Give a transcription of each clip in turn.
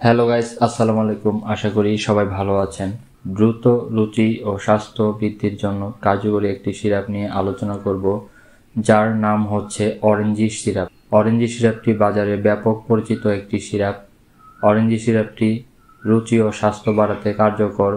Hello guys, আসসালামু আলাইকুম। আশা করি সবাই ভালো আছেন। দ্রুত রুচি ও স্বাস্থ্য বৃদ্ধির জন্য কার্যকরী একটি সিরাপ নিয়ে আলোচনা করব, যার নাম হচ্ছে অরেঞ্জি সিরাপ। অরেঞ্জি সিরাপটি বাজারে ব্যাপক পরিচিত একটি সিরাপ। অরেঞ্জি সিরাপটি রুচি ও স্বাস্থ্য বাড়াতে কার্যকর।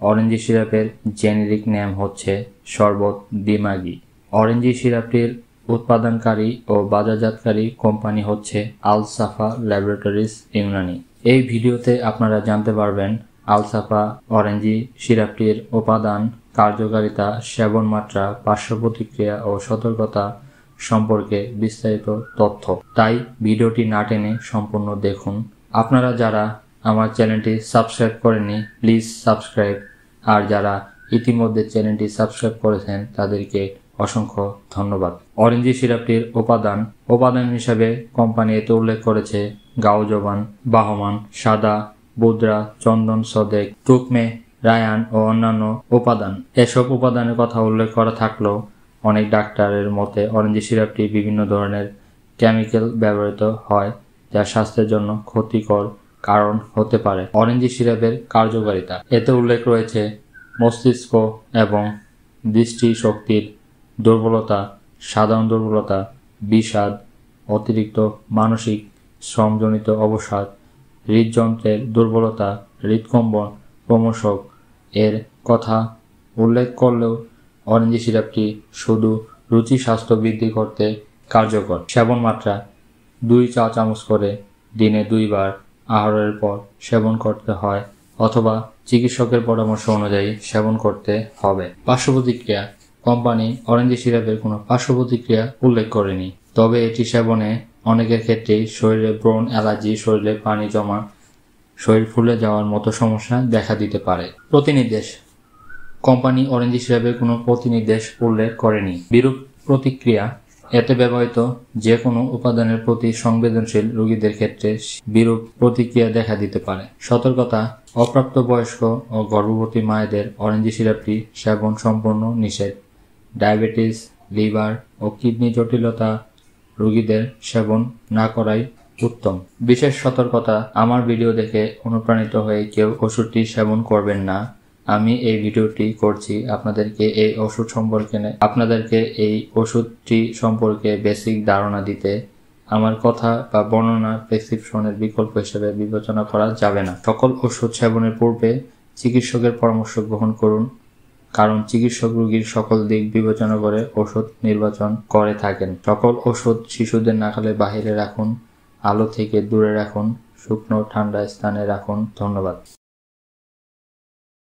অরেঞ্জি সিরাপের জেনেরিক নেম হচ্ছে শরবত দিমাগি। অরেঞ্জি সিরাপটির উৎপাদনকারী ও বাজারজাতকারী কোম্পানি হচ্ছে আল-সাফা ল্যাবরেটরিজ ইউনানি। এই ভিডিওতে আপনারা জানতে পারবেন আল-সাফা অরেঞ্জি সিরাপটির উপাদান, কার্যকারিতা, সেবন মাত্রা, পার্শ্ব প্রতিক্রিয়া ও সতর্কতা সম্পর্কে বিস্তারিত তথ্য। তাই ভিডিওটি না টেনে সম্পূর্ণ দেখুন। আপনারা যারা আমার চ্যানেলটি সাবস্ক্রাইব করেননি, প্লিজ সাবস্ক্রাইব। আর যারা ইতিমধ্যে চ্যানেলটি সাবস্ক্রাইব করেছেন তাদেরকে অসংখ্য ধন্যবাদ। অরেঞ্জি সিরাপটির উপাদান হিসাবে কোম্পানি এতে উল্লেখ করেছে গাওজবান, বাহমান, সাদা, বুদ্রা, চন্দন, সদেক, টুকমে, রায়ান ও অন্যান্য উপাদান। এসব উপাদানের কথা উল্লেখ করা থাকলেও অনেক ডাক্তারের মতে অরেঞ্জি সিরাপটি বিভিন্ন ধরনের কেমিক্যাল ব্যবহৃত হয়, যা স্বাস্থ্যের জন্য ক্ষতিকর কারণ হতে পারে। অরেঞ্জি সিরাপের কার্যকারিতা এতে উল্লেখ রয়েছে মস্তিষ্ক এবং দৃষ্টি শক্তির দুর্বলতা, সাধারণ দুর্বলতা, বিষাদ, অতিরিক্ত মানসিক শ্রমজনিত অবসাদ, হৃদযন্ত্রের দুর্বলতা, হৃদকম্পন প্রমোশক এর কথা উল্লেখ করলেও অরেঞ্জি সিরাপটি শুধু রুচি স্বাস্থ্য বৃদ্ধি করতে কার্যকর। সেবন মাত্রা 2 চা চামচ করে দিনে 2 বার আহারের পর সেবন করতে হয় অথবা চিকিৎসকের পরামর্শ অনুযায়ী সেবন করতে হবে। পার্শ্ব প্রতিক্রিয়া কোম্পানি অরেঞ্জি সিরাপের কোনো পার্শ্ব প্রতিক্রিয়া উল্লেখ করেনি, তবে এটি সেবনে অনেকের ক্ষেত্রেই শরীরে ব্রণ, অ্যালার্জি, শরীরে পানি জমা, শরীর ফুলে যাওয়ার মতো সমস্যা দেখা দিতে পারে। প্রতিনির্দেশ কোম্পানি অরেঞ্জি সিরাপের কোনো প্রতিনির্দেশ উল্লেখ করেনি। বিরূপ প্রতিক্রিয়া এতে ব্যবহৃত যে কোনো উপাদানের প্রতি সংবেদনশীল রোগীদের ক্ষেত্রে বিরূপ প্রতিক্রিয়া দেখা দিতে পারে। সতর্কতা অপ্রাপ্তবয়স্ক ও গর্ভবতী মায়েদের অরেঞ্জি সিরাপটি সেবন সম্পূর্ণ নিষেধ। ডায়াবেটিস, লিভার ও কিডনি জটিলতা রোগীদের সেবন না করাই উত্তম। বিশেষ সতর্কতা, আমার ভিডিও দেখে অনুপ্রাণিত হয়ে কেউ ওষুধটি সেবন করবেন না। আমি এই ভিডিওটি করছি আপনাদেরকে এই ওষুধটি সম্পর্কে বেসিক ধারণা দিতে। আমার কথা বা বর্ণনা প্রেসক্রিপশনের বিকল্প হিসেবে বিবেচনা করা যাবে না। সকল ওষুধ সেবনের পূর্বে চিকিৎসকের পরামর্শ গ্রহণ করুন, কারণ চিকিৎসক রোগীর সকল দিক বিবেচনা করে ওষুধ নির্বাচন করে থাকেন। সকল ওষুধ শিশুদের নাগালে বাহিরে রাখুন, আলো থেকে দূরে রাখুন, শুকনো ঠান্ডা স্থানে রাখুন। ধন্যবাদ।